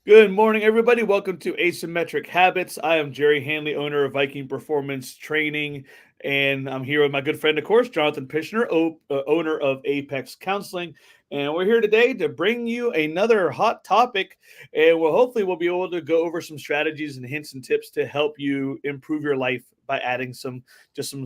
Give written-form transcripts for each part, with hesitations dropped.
Good morning, everybody. Welcome to Asymmetric Habits. I am Jerry Hanley, owner of Viking Performance Training, and I'm here with my good friend, of course, Jonathan Pishner, owner of Apex Counseling. And we're here today to bring you another hot topic, and we'll be able to go over some strategies and hints and tips to help you improve your life by adding some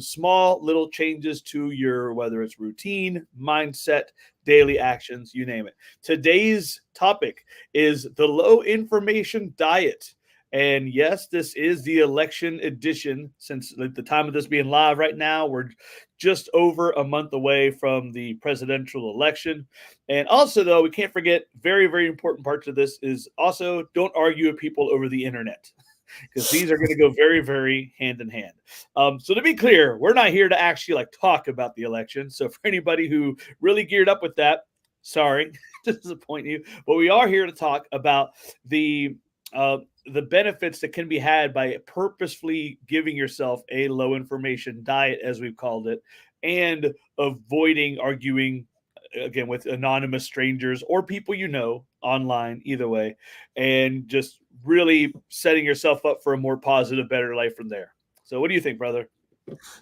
small little changes to your whether it's routine, mindset, daily actions, you name it. Today's topic is the low information diet. And yes, this is the election edition. Since the time of this being live right now, we're just over a month away from the presidential election. And also, though, we can't forget very, very important parts of this is also don't argue with people over the internet because these are going to go very, very hand in hand. So to be clear, we're not here to actually like talk about the election. So for anybody who really geared up with that, sorry to disappoint you, but we are here to talk about the uh, the benefits that can be had by purposefully giving yourself a low information diet, as we've called it, and avoiding arguing again with anonymous strangers or people you know online, either way, and just really setting yourself up for a more positive, better life from there. So, what do you think, brother?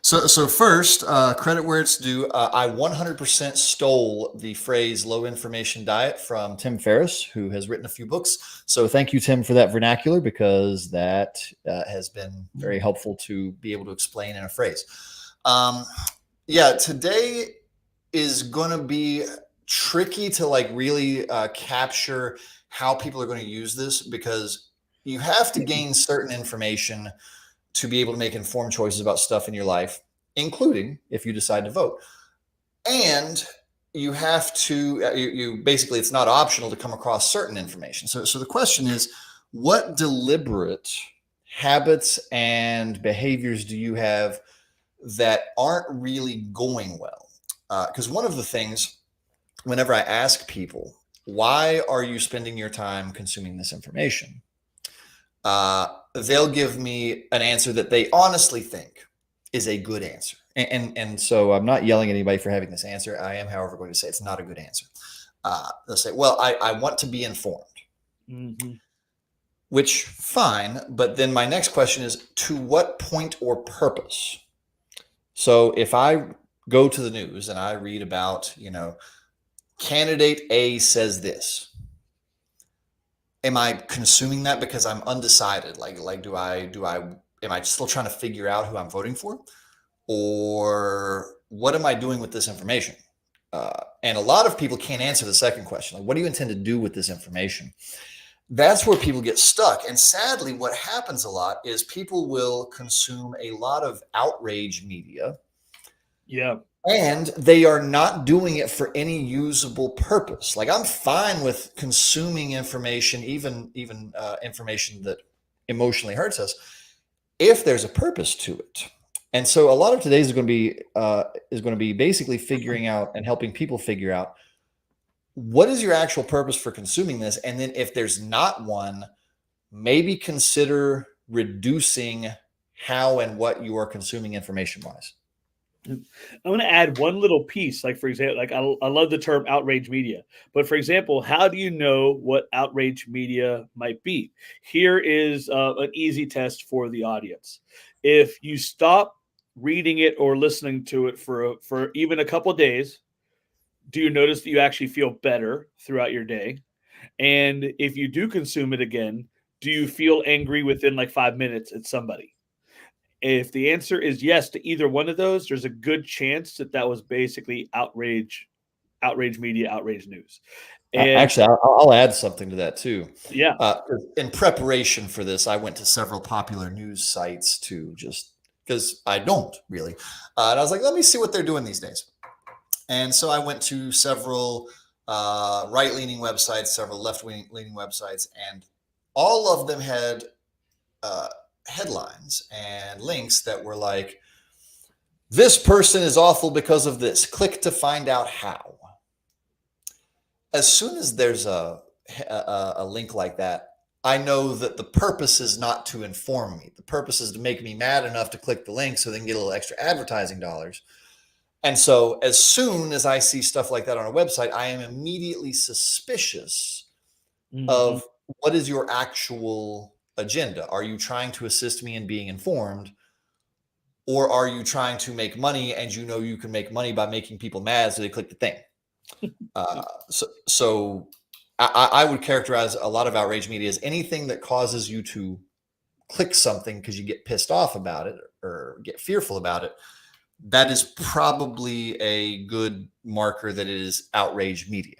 So first, credit where it's due. I 100% stole the phrase "low information diet" from Tim Ferriss, who has written a few books. So thank you, Tim, for that vernacular because that has been very helpful to be able to explain in a phrase. Um, yeah, today is going to be tricky to like really capture how people are going to use this because you have to gain certain information to be able to make informed choices about stuff in your life, including if you decide to vote. And you have to, you basically, it's not optional to come across certain information. So the question is, what deliberate habits and behaviors do you have that aren't really going well? Because one of the things, whenever I ask people, why are you spending your time consuming this information? They'll give me an answer that they honestly think is a good answer. And so I'm not yelling at anybody for having this answer. I am, however, going to say it's not a good answer. They'll say, well, I want to be informed, Mm-hmm. which fine. But then my next question is to what point or purpose? So if I go to the news and I read about, candidate A says this, am I consuming that because I'm undecided? Like am I still trying to figure out who I'm voting for, or what am I doing with this information? And a lot of people can't answer the second question. Like, what do you intend to do with this information? That's where people get stuck. And sadly, what happens a lot is people will consume a lot of outrage media Yeah. and they are not doing it for any usable purpose. Like I'm fine with consuming information, even information that emotionally hurts us, if there's a purpose to it. And so a lot of today's is going to be basically figuring out and helping people figure out what is your actual purpose for consuming this, and then if there's not one, maybe consider reducing how and what you are consuming information wise. I'm going to add one little piece. Like, for example, I love the term outrage media, but for example, how do you know what outrage media might be? Here is an easy test for the audience. If you stop reading it or listening to it for even a couple of days, do you notice that you actually feel better throughout your day? And if you do consume it again, do you feel angry within like 5 minutes at somebody? If the answer is yes to either one of those, there's a good chance that that was basically outrage media, outrage news. And Actually, I'll add something to that too. yeah, In preparation for this, I went to several popular news sites to just because I don't really. And I was like, let me see what they're doing these days. And so I went to several right leaning websites, several left leaning websites, and all of them had uh, headlines and links that were like, this person is awful because of this. Click to find out how. As soon as there's a link like that, I know that the purpose is not to inform me. The purpose is to make me mad enough to click the link so they can get a little extra advertising dollars. And so as soon as I see stuff like that on a website, I am immediately suspicious mm-hmm. of what is your actual agenda? Are you trying to assist me in being informed, or are you trying to make money and you know you can make money by making people mad so they click the thing? So I would characterize a lot of outrage media as anything that causes you to click something because you get pissed off about it or get fearful about it. That is probably a good marker that it is outrage media.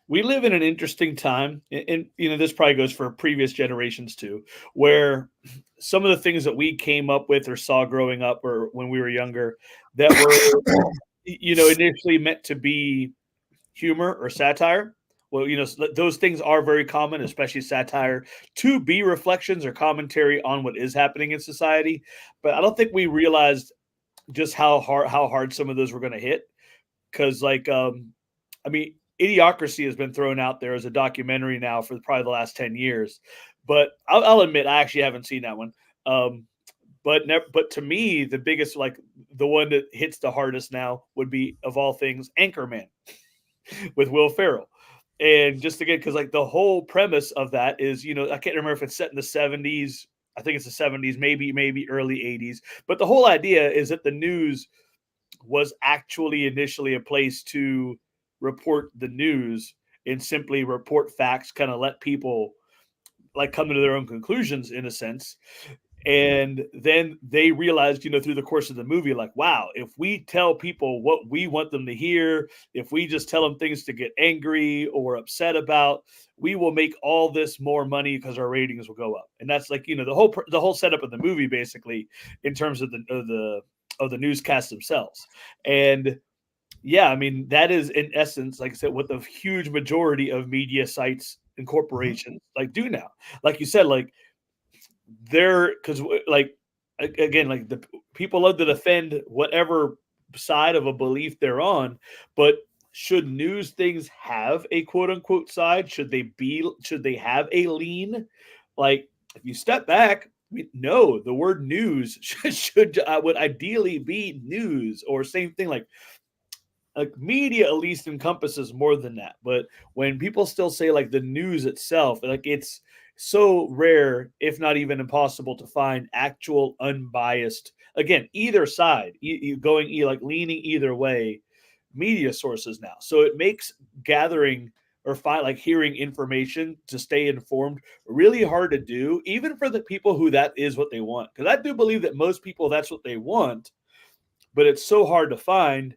We live in an interesting time, and this probably goes for previous generations too, where some of the things that we came up with or saw growing up or when we were younger that were initially meant to be humor or satire. Well, those things are very common, especially satire, to be reflections or commentary on what is happening in society. But I don't think we realized just how hard some of those were going to hit. Because, I mean, Idiocracy has been thrown out there as a documentary now for probably the last 10 years. But I'll admit, I actually haven't seen that one. But to me, the biggest, like the one that hits the hardest now would be, of all things, Anchorman with Will Ferrell. And just again, because like the whole premise of that is, I can't remember if it's set in the 70s. I think it's the 70s, maybe early 80s. But the whole idea is that the news was actually initially a place to report the news and simply report facts, kind of let people like come to their own conclusions in a sense. And then they realized, through the course of the movie, like, wow, if we tell people what we want them to hear, if we just tell them things to get angry or upset about, we will make all this more money because our ratings will go up. And that's like, the whole setup of the movie, basically, in terms of the newscasts themselves. And yeah, I mean, that is in essence, like I said, what the huge majority of media sites and corporations like do now. Like you said, like they're because like again, like the people love to defend whatever side of a belief they're on, but should news things have a quote unquote side? Should they have a lean? Like if you step back, no, the word news would ideally be news, or same thing like media at least encompasses more than that. But when people still say like the news itself, like it's so rare, if not even impossible, to find actual unbiased, again, either side, going like leaning either way, media sources now. So it makes gathering or like hearing information to stay informed really hard to do, even for the people who that is what they want. Because I do believe that most people that's what they want, but it's so hard to find.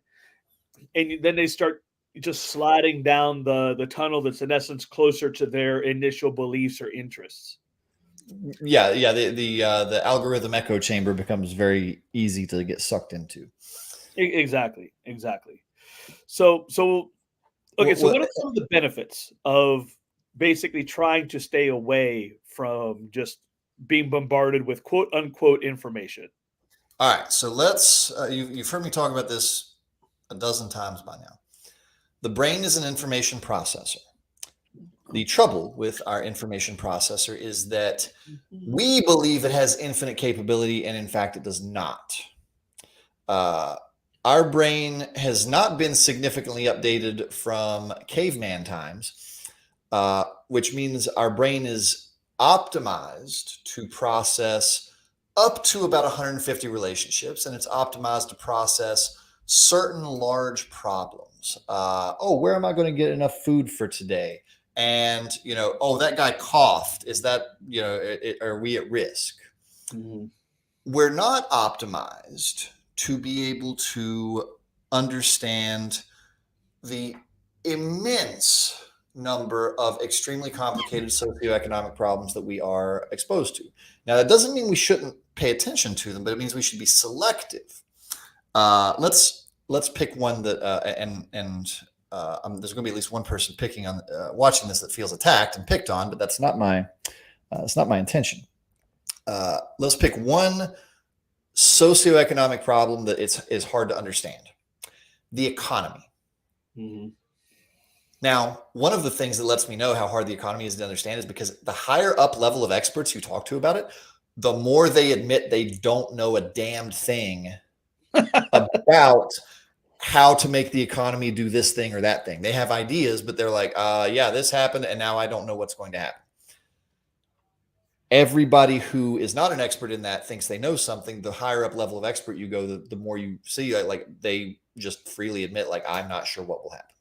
And then they start just sliding down the tunnel that's in essence closer to their initial beliefs or interests. Yeah. The algorithm echo chamber becomes very easy to get sucked into. Exactly. So okay. So what are some of the benefits of basically trying to stay away from just being bombarded with quote unquote information? All right. So let's. You've heard me talk about this a dozen times by now. The brain is an information processor. The trouble with our information processor is that we believe it has infinite capability, and in fact, it does not. Our brain has not been significantly updated from caveman times, which means our brain is optimized to process up to about 150 relationships, and it's optimized to process certain large problems. Where am I going to get enough food for today? And that guy coughed. Is that are we at risk? Mm-hmm. We're not optimized to be able to understand the immense number of extremely complicated socioeconomic problems that we are exposed to. Now, that doesn't mean we shouldn't pay attention to them, but it means we should be selective. Let's pick one that there's going to be at least one person picking on watching this that feels attacked and picked on, but that's not my intention. Let's pick one socioeconomic problem that is hard to understand: the economy. Mm-hmm. Now, one of the things that lets me know how hard the economy is to understand is because the higher up level of experts you talk to about it, the more they admit they don't know a damn thing about how to make the economy do this thing or that thing. They have ideas, but they're like, yeah, this happened, and now I don't know what's going to happen. Everybody who is not an expert in that thinks they know something. The higher up level of expert you go, the more you see, like, they just freely admit, like, I'm not sure what will happen.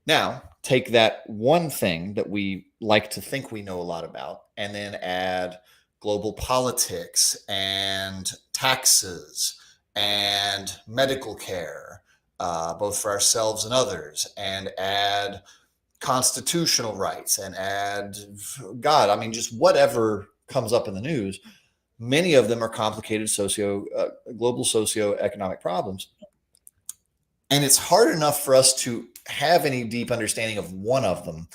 Now, take that one thing that we like to think we know a lot about, and then add global politics and taxes and medical care, both for ourselves and others, and add constitutional rights and add God. I mean, just whatever comes up in the news. Many of them are complicated global socioeconomic problems. And it's hard enough for us to have any deep understanding of one of them.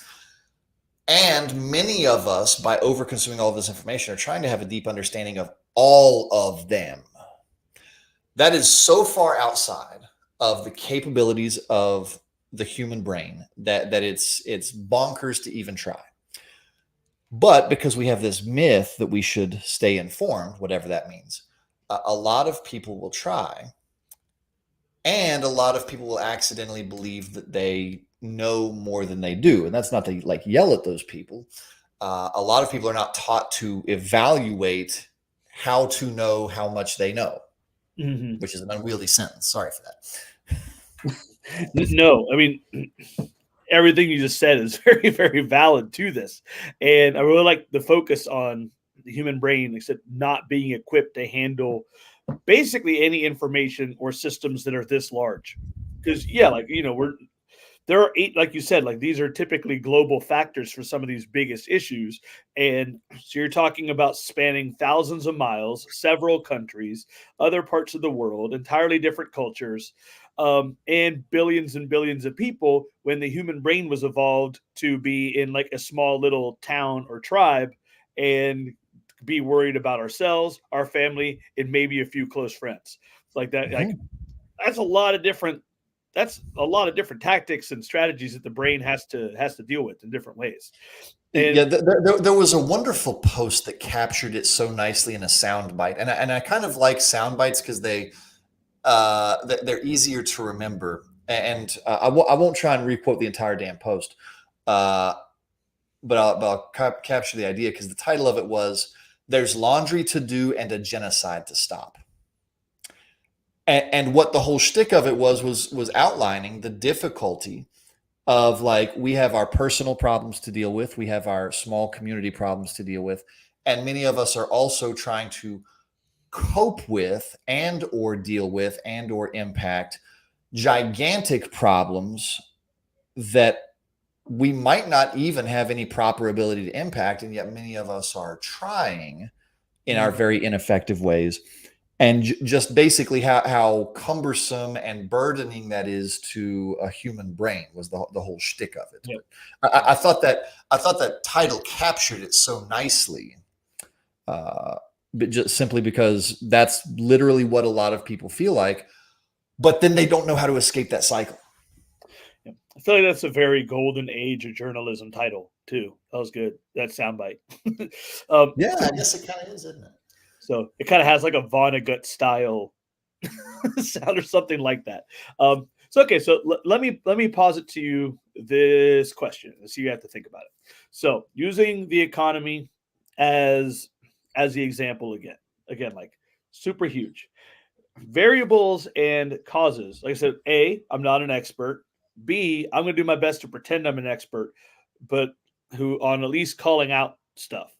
And many of us, by over consuming all of this information, are trying to have a deep understanding of all of them. That is so far outside of the capabilities of the human brain that it's bonkers to even try. But because we have this myth that we should stay informed, whatever that means, a lot of people will try. And a lot of people will accidentally believe that they know more than they do. And that's not to like yell at those people. A lot of people are not taught to evaluate how to know how much they know, which is an unwieldy sentence. Sorry for that. No, I mean, everything you just said is very, very valid to this. And I really like the focus on the human brain, except not being equipped to handle basically any information or systems that are this large. Because, yeah, like, there are eight, like you said, like these are typically global factors for some of these biggest issues. And so you're talking about spanning thousands of miles, several countries, other parts of the world, entirely different cultures, and billions of people, when the human brain was evolved to be in like a small little town or tribe and be worried about ourselves, our family, and maybe a few close friends. Like that, like that's a lot of different tactics and strategies that the brain has to deal with in different ways. And yeah, there was a wonderful post that captured it so nicely in a sound bite, and I kind of like sound bites because they're easier to remember. And I won't try and requote the entire damn post, but I'll capture the idea because the title of it was "There's laundry to do and a genocide to stop." And what the whole shtick of it was outlining the difficulty of, like, we have our personal problems to deal with, we have our small community problems to deal with, and many of us are also trying to cope with and or deal with and or impact gigantic problems that we might not even have any proper ability to impact, and yet many of us are trying in our very ineffective ways. And just basically how cumbersome and burdening that is to a human brain was the whole shtick of it. Yep. I thought that title captured it so nicely, but just simply because that's literally what a lot of people feel like, but then they don't know how to escape that cycle. I feel like that's a very golden age of journalism title too. That was good. That soundbite. Yeah, I guess it kind of is, isn't it? So it kind of has like a Vonnegut style sound or something like that. So okay, so let me posit to you this question, so you have to think about it. So using the economy as the example again, like super huge variables and causes. Like I said, A, I'm not an expert. B, I'm going to do my best to pretend I'm an expert, but who on at least calling out stuff.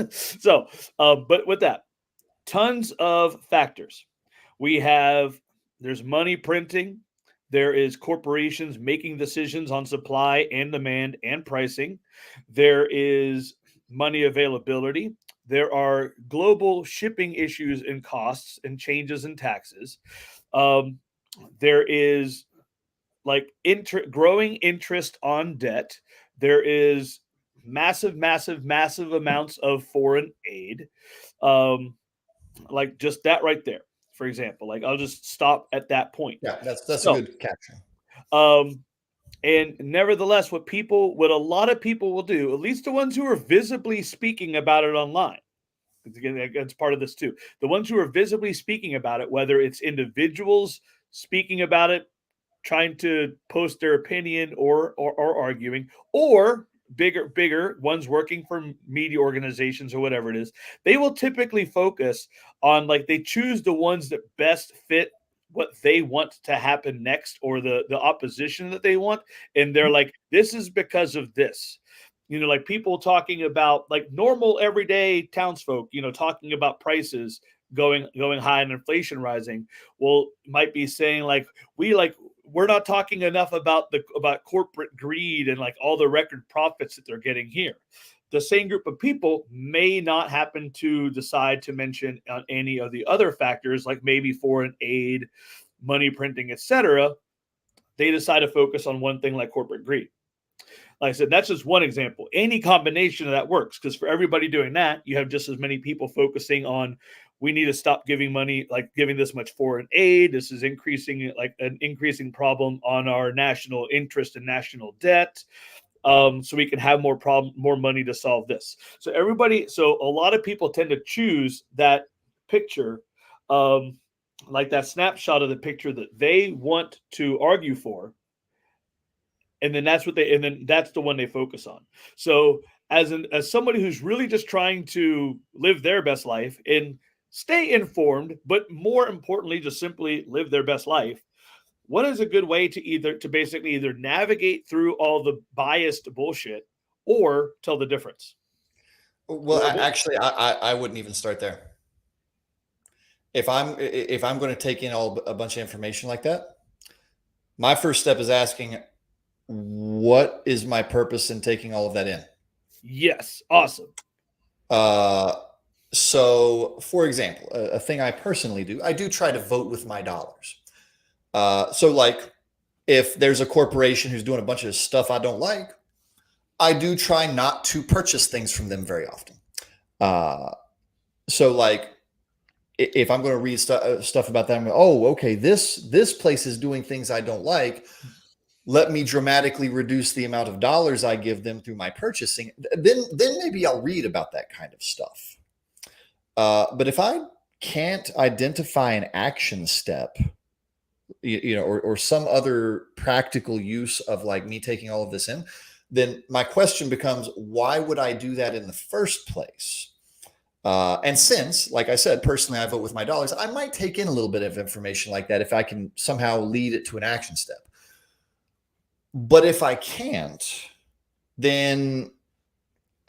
So, but with that, tons of factors. There's money printing. There is corporations making decisions on supply and demand and pricing. There is money availability. There are global shipping issues and costs and changes in taxes. There is like growing interest on debt. There is massive amounts of foreign aid. Like just that right there, for example. Like I'll just stop at that point. Yeah, that's a good caption. And nevertheless, what a lot of people will do, at least the ones who are visibly speaking about it online, again, that's part of this too. The ones who are visibly speaking about it, whether it's individuals speaking about it, trying to post their opinion or arguing, or bigger ones working for media organizations or whatever it is, they will typically focus on, like, they choose the ones that best fit what they want to happen next, or the opposition that they want, and they're like, this is because of this. Like people talking about, like, normal everyday townsfolk, talking about prices going high and inflation rising. Well, might be saying, like, we're not talking enough about corporate greed and, like, all the record profits that they're getting here. The same group of people may not happen to decide to mention any of the other factors, like maybe foreign aid, money printing, etc. They decide to focus on one thing, like corporate greed. Like I said, that's just one example. Any combination of that works, because for everybody doing that, you have just as many people focusing on, we need to stop giving money, like giving this much foreign aid. This is increasing, like an increasing problem on our national interest and national debt. So we can have more money to solve this. So a lot of people tend to choose that picture, like that snapshot of the picture that they want to argue for, and then that's the one they focus on. So as somebody who's really just trying to live their best life and stay informed, but more importantly, just simply live their best life, what is a good way to basically either navigate through all the biased bullshit or tell the difference? Well, actually, I wouldn't even start there. If I'm going to take in a bunch of information like that, my first step is asking, what is my purpose in taking all of that in? Yes, awesome. So, for example, a thing I personally do, I do try to vote with my dollars. So, like, if there's a corporation who's doing a bunch of stuff I don't like, I do try not to purchase things from them very often. So, like, if I'm going to read stuff about them, oh, okay, this place is doing things I don't like. Let me dramatically reduce the amount of dollars I give them through my purchasing. Then maybe I'll read about that kind of stuff. But if I can't identify an action step, or some other practical use of, like, me taking all of this in, then my question becomes, why would I do that in the first place? And since, like I said, personally, I vote with my dollars, I might take in a little bit of information like that if I can somehow lead it to an action step. But if I can't, then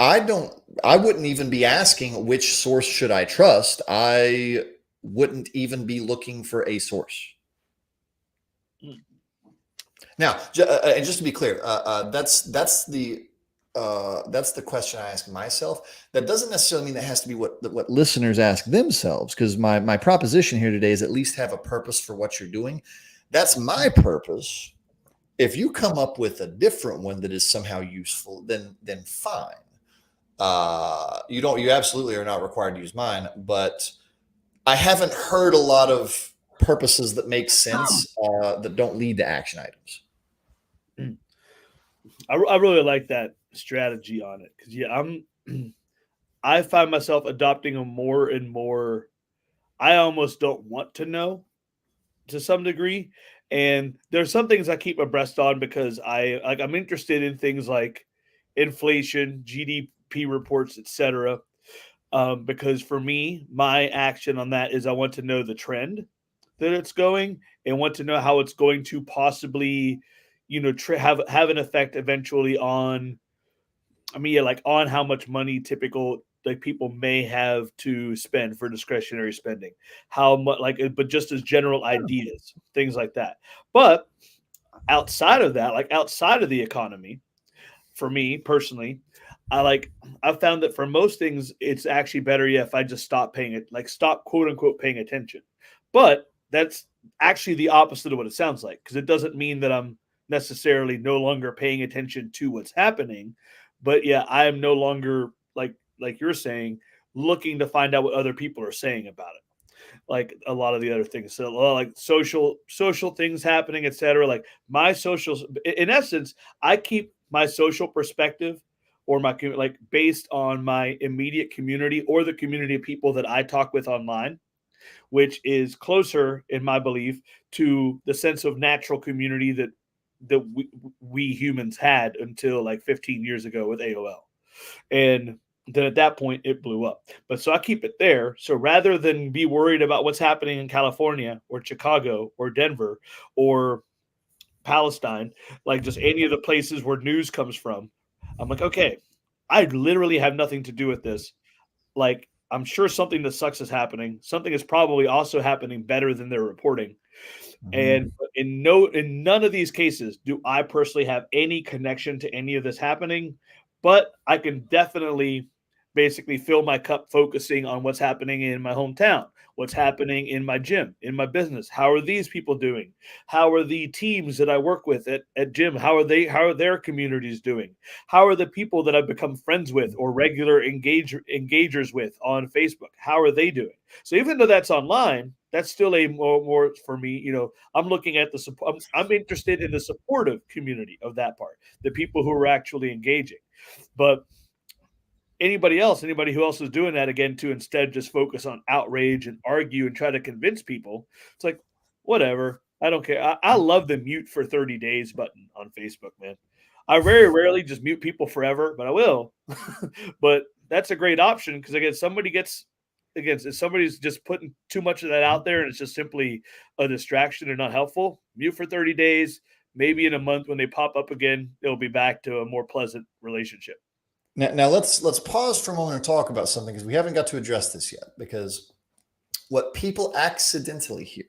I wouldn't even be asking which source should I trust. I wouldn't even be looking for a source. Now, and just to be clear, that's the question I ask myself. That doesn't necessarily mean that has to be what listeners ask themselves, because my proposition here today is at least have a purpose for what you're doing. That's my purpose. If you come up with a different one that is somehow useful, then fine. You absolutely are not required to use mine, but I haven't heard a lot of purposes that make sense that don't lead to action items. I really like that strategy on it, because I find myself adopting a more and more, I almost don't want to know to some degree. And there's some things I keep abreast on because I'm interested in things like inflation, GDP reports, etc. Because for me, my action on that is I want to know the trend that it's going, and want to know how it's going to possibly, have an effect eventually on, like, on how much money typical, like, people may have to spend for discretionary spending, how much, like, but just as general ideas, things like that. But outside of that, like outside of the economy, for me personally, I've found that for most things, it's actually better, yeah, if I just stop paying it, like stop quote unquote paying attention. But that's actually the opposite of what it sounds like, because it doesn't mean that I'm necessarily no longer paying attention to what's happening. But yeah, I am no longer, like you're saying, looking to find out what other people are saying about it, like a lot of the other things. So like social things happening, etc. Like my socials, in essence, I keep my social perspective, or my, like, based on my immediate community or the community of people that I talk with online. which is closer, in my belief, to the sense of natural community that we humans had until like 15 years ago with AOL. And then at that point, it blew up. But so I keep it there. So rather than be worried about what's happening in California or Chicago or Denver or Palestine, like just any of the places where news comes from, I'm like, okay, I literally have nothing to do with this. Like, I'm sure something that sucks is happening. Something is probably also happening better than they're reporting. Mhm. And in none of these cases do I personally have any connection to any of this happening, but I can definitely basically fill my cup focusing on what's happening in my hometown, what's happening in my gym, in my business. How are these people doing? How are the teams that I work with at gym? How are their communities doing? How are the people that I've become friends with or regular engagers with on Facebook? How are they doing? So even though that's online, that's still a more for me. I'm looking at the support. I'm interested in the supportive community of that part, the people who are actually engaging. But anybody who else is doing that again to instead just focus on outrage and argue and try to convince people, it's like whatever. I don't care. I love the mute for 30 days button on Facebook, man. I very rarely just mute people forever, but I will. But that's a great option because if somebody's just putting too much of that out there and it's just simply a distraction and not helpful, mute for 30 days. Maybe in a month when they pop up again, it'll be back to a more pleasant relationship. Now let's pause for a moment and talk about something because we haven't got to address this yet. Because what people accidentally hear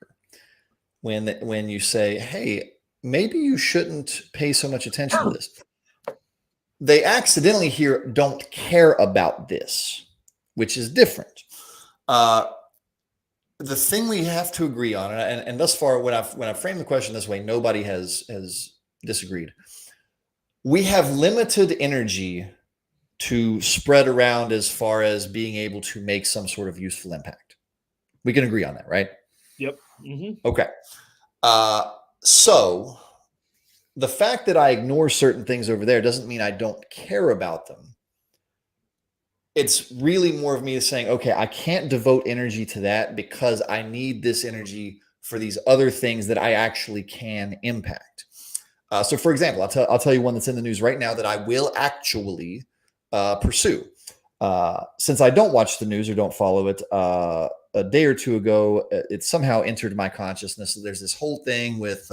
when you say, "Hey, maybe you shouldn't pay so much attention to this," they accidentally hear, "Don't care about this," which is different. Uh, the thing we have to agree on, and thus far, when I frame the question this way, nobody has disagreed. We have limited energy to spread around as far as being able to make some sort of useful impact. We can agree on that, right? Yep. Hmm. Okay. Uh, so the fact that I ignore certain things over there doesn't mean I don't care about them. It's really more of me saying, okay, I can't devote energy to that because I need this energy for these other things that I actually can impact. So, for example, I'll tell you one that's in the news right now that I will actually pursue. Since I don't watch the news or don't follow it, a day or two ago, it somehow entered my consciousness. There's this whole thing with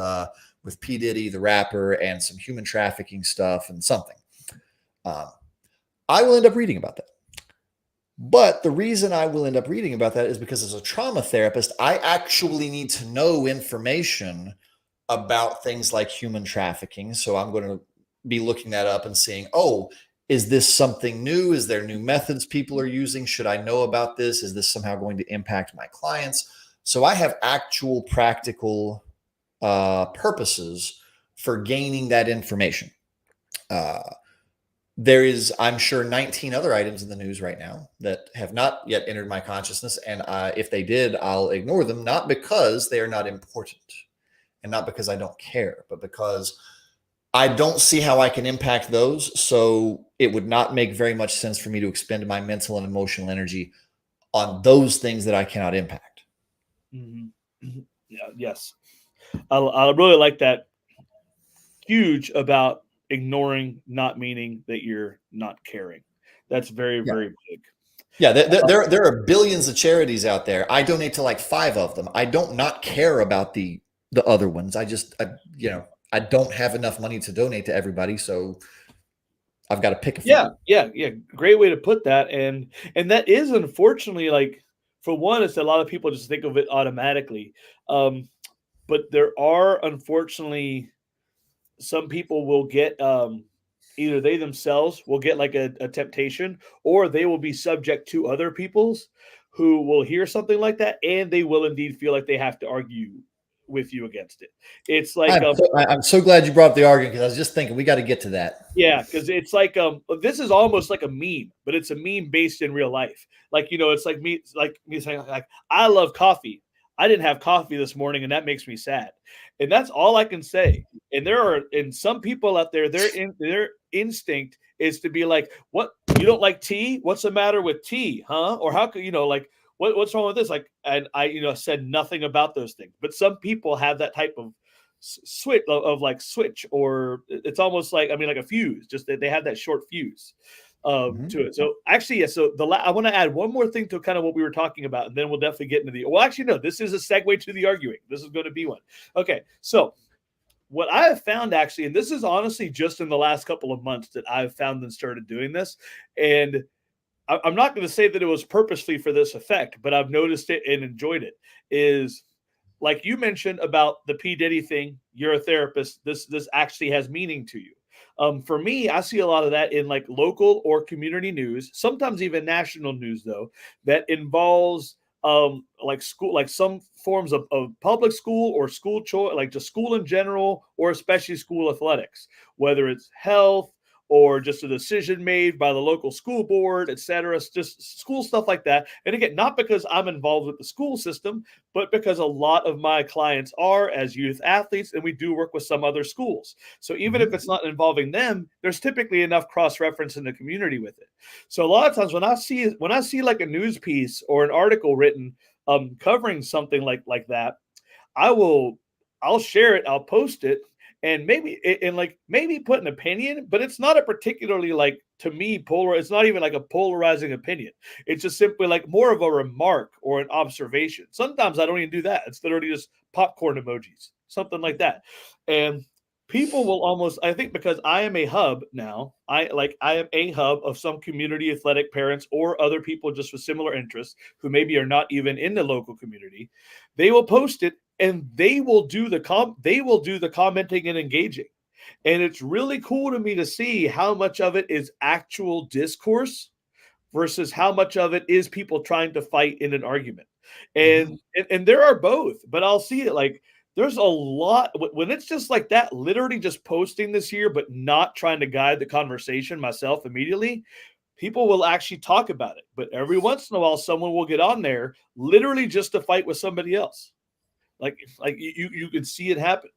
P Diddy, the rapper, and some human trafficking stuff and something. I will end up reading about that. But the reason I will end up reading about that is because as a trauma therapist, I actually need to know information about things like human trafficking. So I'm going to be looking that up and seeing, oh, is this something new? Is there new methods people are using? Should I know about this? Is this somehow going to impact my clients? So I have actual practical purposes for gaining that information. There is, I'm sure, 19 other items in the news right now that have not yet entered my consciousness. And if they did, I'll ignore them, not because they are not important and not because I don't care, but because I don't see how I can impact those. So it would not make very much sense for me to expend my mental and emotional energy on those things that I cannot impact. Hmm. Yeah, yes. I really like that. Huge about ignoring, not meaning that you're not caring. That's very, Yeah. very big. Yeah, there are billions of charities out there. I donate to like 5 of them. I don't not care about the other ones. I don't have enough money to donate to everybody, so I've got to pick a few. Yeah. Great way to put that. And that is unfortunately like for one, it's a lot of people just think of it automatically. But there are unfortunately some people will get either they themselves will get like a temptation or they will be subject to other people's who will hear something like that and they will indeed feel like they have to argue with you against it. It's like I'm so glad you brought up the argument because I was just thinking we got to get to that. yeah, because it's like this is almost like a meme, but it's a meme based in real life. Like it's like me saying like I love coffee. I didn't have coffee this morning, and that makes me sad. And that's all I can say. And some people out there, their instinct is to be like, "What you don't like tea? What's the matter with tea, huh? Or how could like what's wrong with this? Like, and I, said nothing about those things. But some people have that type of switch of like switch, or it's almost like, I mean, like a fuse, just that they have that short fuse Mhm. to it. So actually, yeah. So I want to add one more thing to kind of what we were talking about, and then we'll definitely get into the. Well, actually, no. This is a segue to the arguing. This is going to be one. Okay, so what I have found actually, and this is honestly just in the last couple of months that I've found and started doing this, and I'm not going to say that it was purposely for this effect, but I've noticed it and enjoyed it. Is like you mentioned about the P Diddy thing. You're a therapist. This actually has meaning to you. For me, I see a lot of that in like local or community news, sometimes even national news, though, that involves like school, like some forms of public school or school choice, like just school in general, or especially school athletics, whether it's health or just a decision made by the local school board, et cetera, just school stuff like that. And again, not because I'm involved with the school system, but because a lot of my clients are as youth athletes, and we do work with some other schools. So even if Mhm. it's not involving them, there's typically enough cross reference in the community with it. So a lot of times when I see like a news piece or an article written covering something like that, I will I'll share it, I'll post it, and maybe put an opinion, but it's not a particularly like to me polar. It's not even like a polarizing opinion. It's just simply like more of a remark or an observation. Sometimes I don't even do that. It's literally just popcorn emojis, something like that, and people will almost, I think, because I am a hub now, I am a hub of some community athletic parents or other people just with similar interests who maybe are not even in the local community. They will post it, and they will do the commenting and engaging. And it's really cool to me to see how much of it is actual discourse versus how much of it is people trying to fight in an argument. Mhm. And there are both, but I'll see it like there's a lot when it's just like that, literally just posting this here, but not trying to guide the conversation myself immediately. People will actually talk about it, but every once in a while, someone will get on there literally just to fight with somebody else. Like you can see it happen.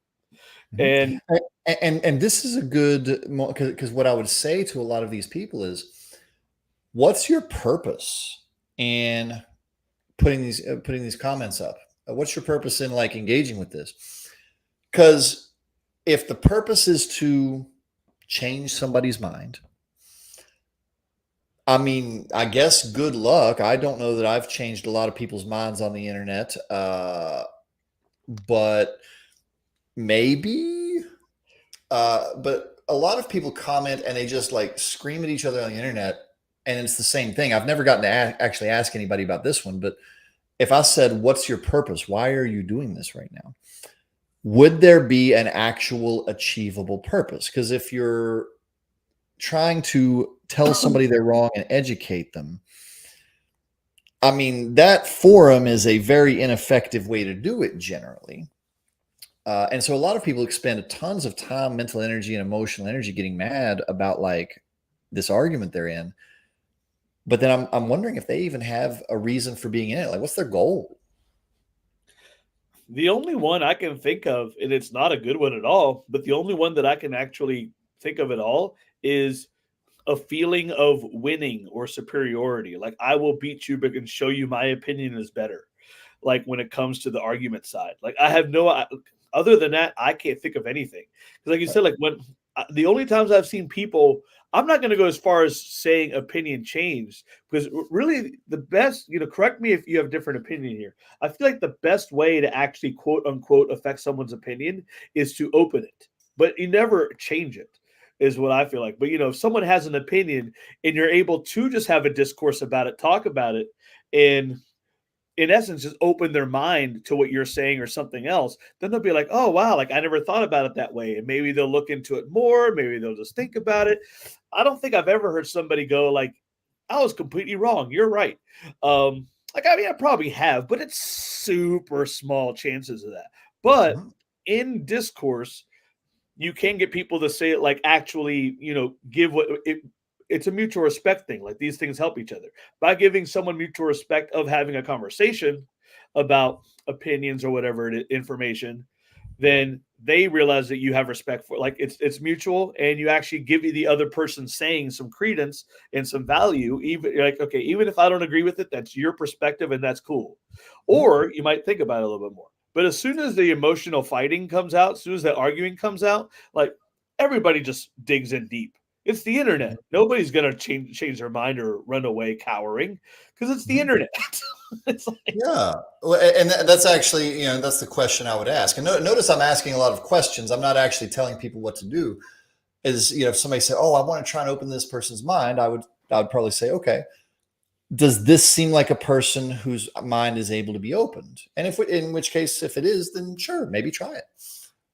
Mhm. And And this is a good, because what I would say to a lot of these people is, what's your purpose in putting these comments up? What's your purpose in like engaging with this? Because if the purpose is to change somebody's mind, I mean, I guess good luck. I don't know that I've changed a lot of people's minds on the internet, but maybe. But a lot of people comment and they just like scream at each other on the internet, and it's the same thing. I've never gotten to actually ask anybody about this one, but if I said, "What's your purpose? Why are you doing this right now?" Would there be an actual achievable purpose? Because if you're trying to tell somebody they're wrong and educate them, I mean, that forum is a very ineffective way to do it generally. And so a lot of people expend tons of time, mental energy, and emotional energy getting mad about like this argument they're in. But then I'm wondering if they even have a reason for being in it. Like, what's their goal? the only one I can think of, and it's not a good one at all, but the only one that I can actually think of at all is a feeling of winning or superiority. Like I will beat you, but can show you my opinion is better. Like when it comes to the argument side, like I have no other than that, I can't think of anything. Because like you said, like when the only times I've seen people, I'm not going to go as far as saying opinion changed, because really the best, correct me if you have different opinion here. I feel like the best way to actually quote unquote affect someone's opinion is to open it, but you never change it, is what I feel like. But if someone has an opinion and you're able to just have a discourse about it, talk about it, and in essence just open their mind to what you're saying or something else, then they'll be like, oh wow, like I never thought about it that way. And maybe they'll look into it more, maybe they'll just think about it. I don't think I've ever heard somebody go like, I was completely wrong, you're right. Like, I mean, I probably have, but it's super small chances of that. But Mhm. in discourse, you can get people to say it like actually, give what it's a mutual respect thing. Like these things help each other by giving someone mutual respect of having a conversation about opinions or whatever information. Then they realize that you have respect for, like, it's mutual, and you actually give the other person saying some credence and some value. Even like, okay, even if I don't agree with it, that's your perspective, and that's cool. Or you might think about it a little bit more. But as soon as the emotional fighting comes out, as soon as that arguing comes out, like, everybody just digs in deep. It's the internet. Nobody's gonna change their mind or run away cowering because it's the Mhm. internet. It's like, Yeah, well, and that's actually, that's the question I would ask. And notice I'm asking a lot of questions. I'm not actually telling people what to do. Is, if somebody said, "Oh, I want to try and open this person's mind," I would probably say, "Okay, does this seem like a person whose mind is able to be opened?" And in which case, if it is, then sure, maybe try it.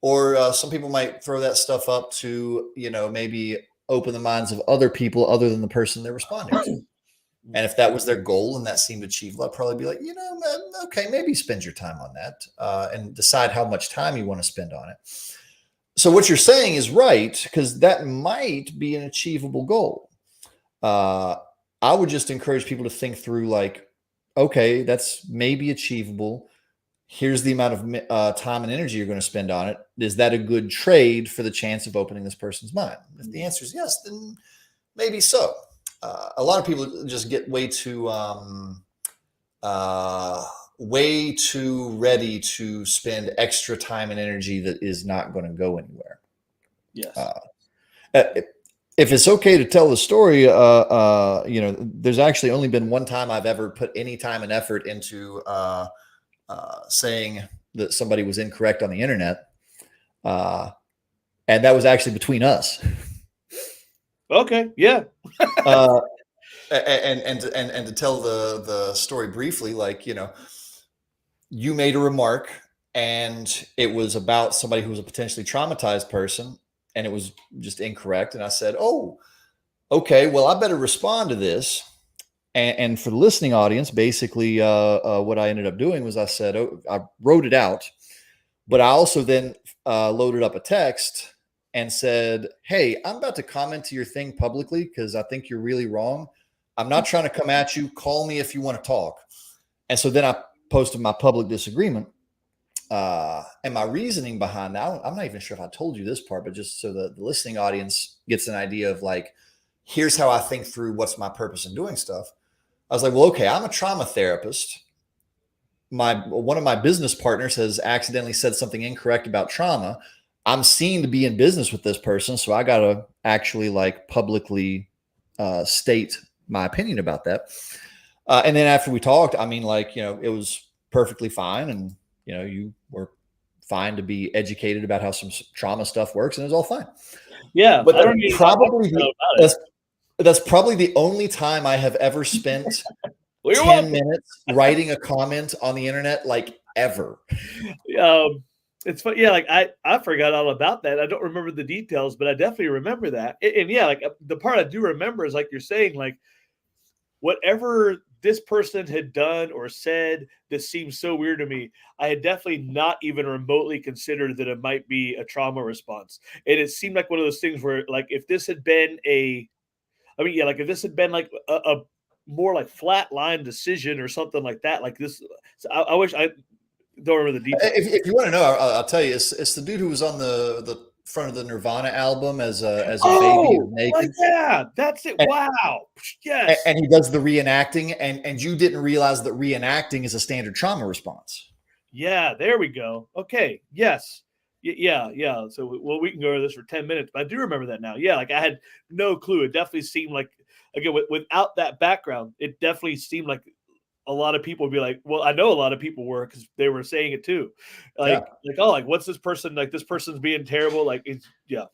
Or some people might throw that stuff up to, maybe open the minds of other people other than the person they're responding to. And if that was their goal and that seemed achievable, I'd probably be like, okay, maybe spend your time on that and decide how much time you want to spend on it. So what you're saying is right, because that might be an achievable goal. I would just encourage people to think through, like, okay, that's maybe achievable. Here's the amount of time and energy you're going to spend on it. Is that a good trade for the chance of opening this person's mind? If the answer is yes, then maybe so. A lot of people just get way too ready to spend extra time and energy that is not going to go anywhere. yes. If it's okay to tell the story, there's actually only been one time I've ever put any time and effort into saying that somebody was incorrect on the internet, and that was actually between us. Okay, yeah. And to tell the story briefly, like, you made a remark and it was about somebody who was a potentially traumatized person, and it was just incorrect. And I said, "Oh, okay, well, I better respond to this." And for the listening audience, basically, what I ended up doing was I said, I wrote it out, but I also then loaded up a text and said, "Hey, I'm about to comment to your thing publicly because I think you're really wrong. I'm not trying to come at you. Call me if you want to talk." And so then I posted my public disagreement. And my reasoning behind that, I'm not even sure if I told you this part, but just so the listening audience gets an idea of, like, here's how I think through what's my purpose in doing stuff. I was like, well, okay, I'm a trauma therapist. One of my business partners has accidentally said something incorrect about trauma. I'm seen to be in business with this person, so I got to actually, like, publicly state my opinion about that. And then after we talked, I mean, like, it was perfectly fine, and you were fine to be educated about how some trauma stuff works, and it was all fine. Yeah, But I don't need that's probably the only time I have ever spent well, 10 minutes writing a comment on the internet, like, ever. It's fun. Yeah, like, I forgot all about that. I don't remember the details, but I definitely remember that. And yeah, like, the part I do remember is, like you're saying, like, whatever this person had done or said that seems so weird to me, I had definitely not even remotely considered that it might be a trauma response. And it seemed like one of those things where, like, if this had been like, if this had been like a more like flat line decision or something like that, like this, so I wish I don't remember the details. If you want to know, I'll tell you. It's the dude who was on the front of the Nirvana album as a baby Oh, naked. yeah, that's it. And, Wow. Yes. and he does the reenacting, and you didn't realize that reenacting is a standard trauma response. Yeah, there we go. Okay. Yes. Yeah, yeah. So, well, we can go over this for 10 minutes, but I do remember that now. Yeah, like, I had no clue. It definitely seemed like, again, without that background, it definitely seemed like a lot of people would be like, well, I know a lot of people were, because they were saying it too. Yeah. Oh, like, what's this person? Like, this person's being terrible. Like, it's, yeah.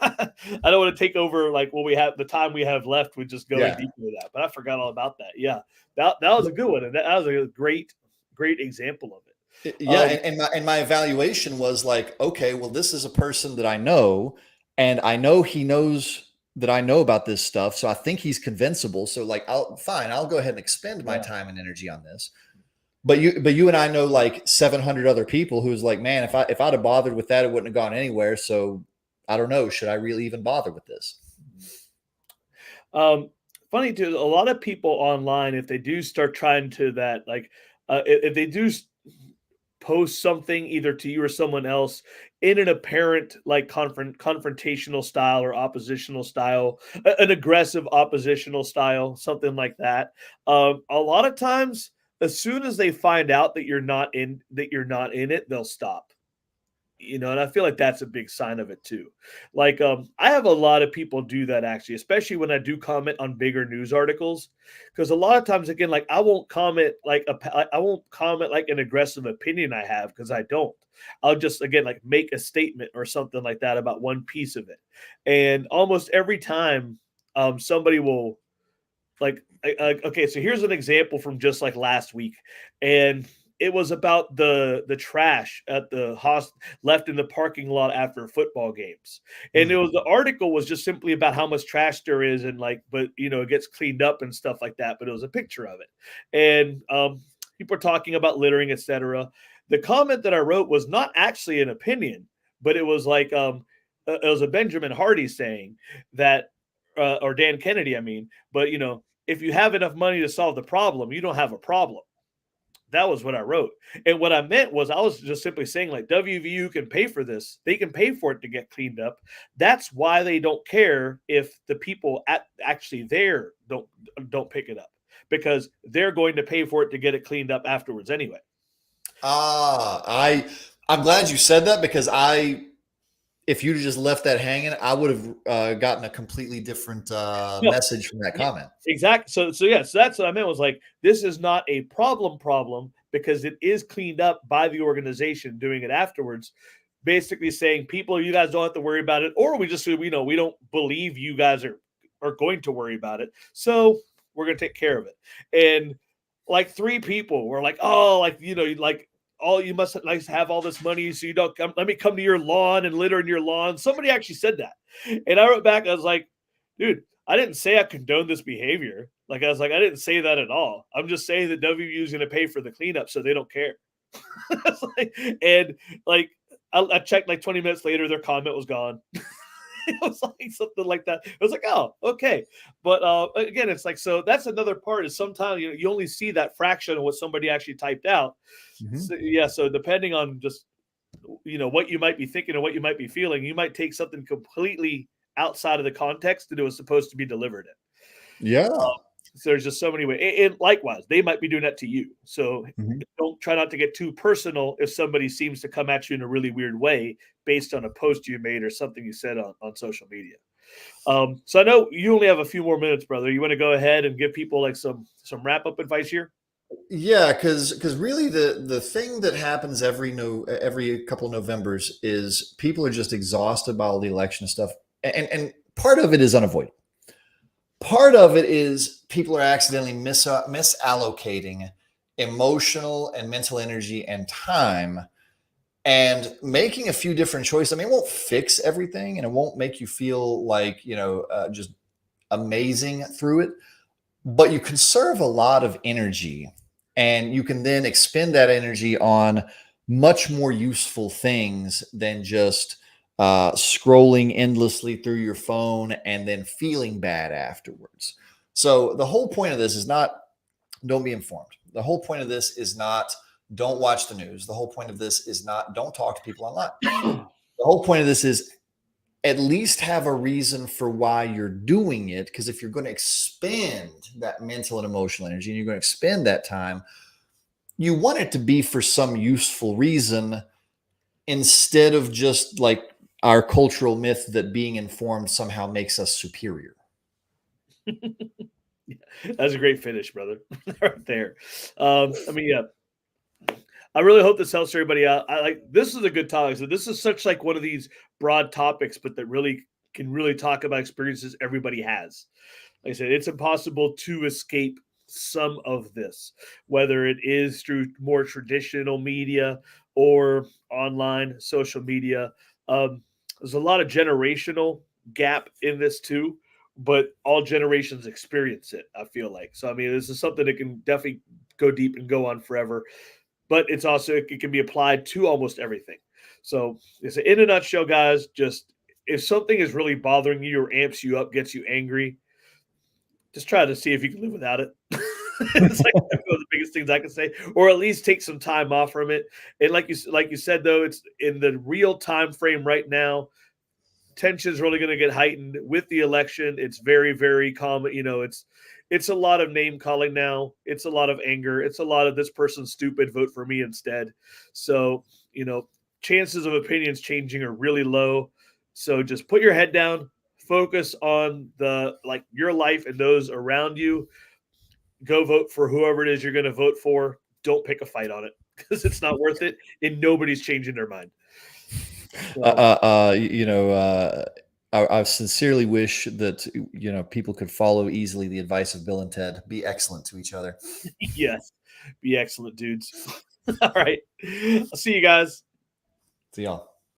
I don't want to take over, like, what we have, the time we have left with just going deeper into that, but I forgot all about that. Yeah. That was a good one. And that was a great example of it. Yeah, and my evaluation was like, okay, well, this is a person that I know, and I know he knows that I know about this stuff, so I think he's convincible. So, like, I'll go ahead and expend my time and energy on this. But you and I know, like, 700 other people who's like, man, if I'd have bothered with that, it wouldn't have gone anywhere. So I don't know, should I really even bother with this? Funny too, a lot of people online, if they do start trying to that, like, if they do post something either to you or someone else in an apparent like confrontational style or oppositional style, an aggressive oppositional style, something like that. A lot of times, as soon as they find out that you're not in it, they'll stop. And I feel like that's a big sign of it too. Like, I have a lot of people do that actually, especially when I do comment on bigger news articles, because a lot of times, again, like I won't comment like I won't comment like an aggressive opinion I have because I don't. I'll just again like make a statement or something like that about one piece of it, and almost every time, somebody will okay, so here's an example from just like last week, and it was about the trash at the left in the parking lot after football games. And Mm. the article was just simply about how much trash there is, and like, but it gets cleaned up and stuff like that, but it was a picture of it. And people are talking about littering, etc. The comment that I wrote was not actually an opinion, but it was like, it was a Benjamin Hardy saying that, or Dan Kennedy, I mean, but if you have enough money to solve the problem, you don't have a problem. That was what I wrote. And what I meant was I was just simply saying, like, WVU can pay for this. They can pay for it to get cleaned up. That's why they don't care if the people actually there don't pick it up, because they're going to pay for it to get it cleaned up afterwards anyway. I'm glad you said that because if you'd just left that hanging, I would have gotten a completely different No, message from that comment. exactly. So that's what I meant, was like, this is not a problem because it is cleaned up by the organization doing it afterwards. Basically saying, people, you guys don't have to worry about it, or we don't believe you guys are going to worry about it, so we're going to take care of it. And like three people were like, oh, like like, oh, you must like have all this money so you don't come, let me come to your lawn and litter in your lawn. Somebody actually said that, and I wrote back, I was like, dude, I didn't say I condone this behavior. Like, I was like, I didn't say that at all. I'm just saying that WVU is going to pay for the cleanup, so they don't care. And like, I checked like 20 minutes later, their comment was gone. It was like something like that. It was like, oh, okay. But again, it's like, so that's another part, is sometimes you only see that fraction of what somebody actually typed out. Mm-hmm. So, yeah. So depending on just what you might be thinking and what you might be feeling, you might take something completely outside of the context that it was supposed to be delivered in. Yeah. So there's just so many ways. And likewise, they might be doing that to you. So Mm-hmm. don't try not to get too personal if somebody seems to come at you in a really weird way based on a post you made or something you said on social media. So I know you only have a few more minutes, brother. You want to go ahead and give people like some wrap up advice here? Yeah, because really the thing that happens every couple of Novembers is people are just exhausted by all the election stuff, and part of it is unavoidable. Part of it is people are accidentally misallocating emotional and mental energy and time and making a few different choices. I mean, it won't fix everything and it won't make you feel like, just amazing through it, but you conserve a lot of energy and you can then expend that energy on much more useful things than just scrolling endlessly through your phone and then feeling bad afterwards. So the whole point of this is not don't be informed. The whole point of this is not don't watch the news. The whole point of this is not don't talk to people online. The whole point of this is at least have a reason for why you're doing it. Because if you're going to expend that mental and emotional energy and you're going to expend that time, you want it to be for some useful reason instead of just like our cultural myth that being informed somehow makes us superior. That's a great finish, brother. Right there. I mean, yeah. I really hope this helps everybody out. I like, this is a good topic. So this is such like one of these broad topics, but that really can really talk about experiences everybody has. Like I said, it's impossible to escape some of this, whether it is through more traditional media or online social media. There's a lot of generational gap in this too, but all generations experience it, I feel like. So, I mean, this is something that can definitely go deep and go on forever, but it's also, it can be applied to almost everything. So it's in a nutshell, guys, just if something is really bothering you or amps you up, gets you angry, just try to see if you can live without it. It's like one of the biggest things I can say, or at least take some time off from it. And like you said though, it's in the real time frame right now. Tension is really going to get heightened with the election. It's very, very common. It's a lot of name calling now. It's a lot of anger. It's a lot of this person's stupid. Vote for me instead. So chances of opinions changing are really low. So just put your head down, focus on your life and those around you. Go vote for whoever it is you're going to vote for. Don't pick a fight on it because it's not worth it, and nobody's changing their mind. I sincerely wish that people could follow easily the advice of Bill and Ted. Be excellent to each other. Yes, be excellent, dudes. All right, I'll see you guys. See y'all.